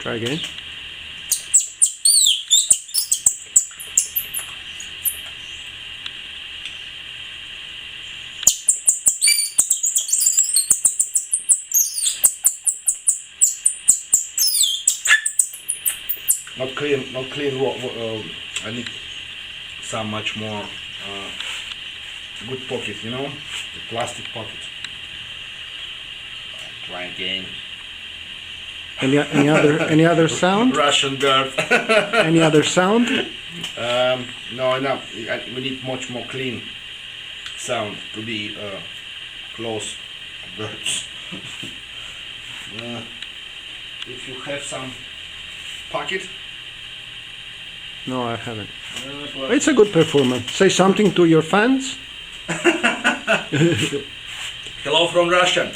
Try again. Not clean, not clean. I need some much more good pocket, you know, the plastic pocket. Try again. Any other sound? Russian bird. Any other sound? No, enough. We need much more clean sound to be close birds. If you have some pocket. No, I haven't. It's a good performance. Say something to your fans. Hello from Russia.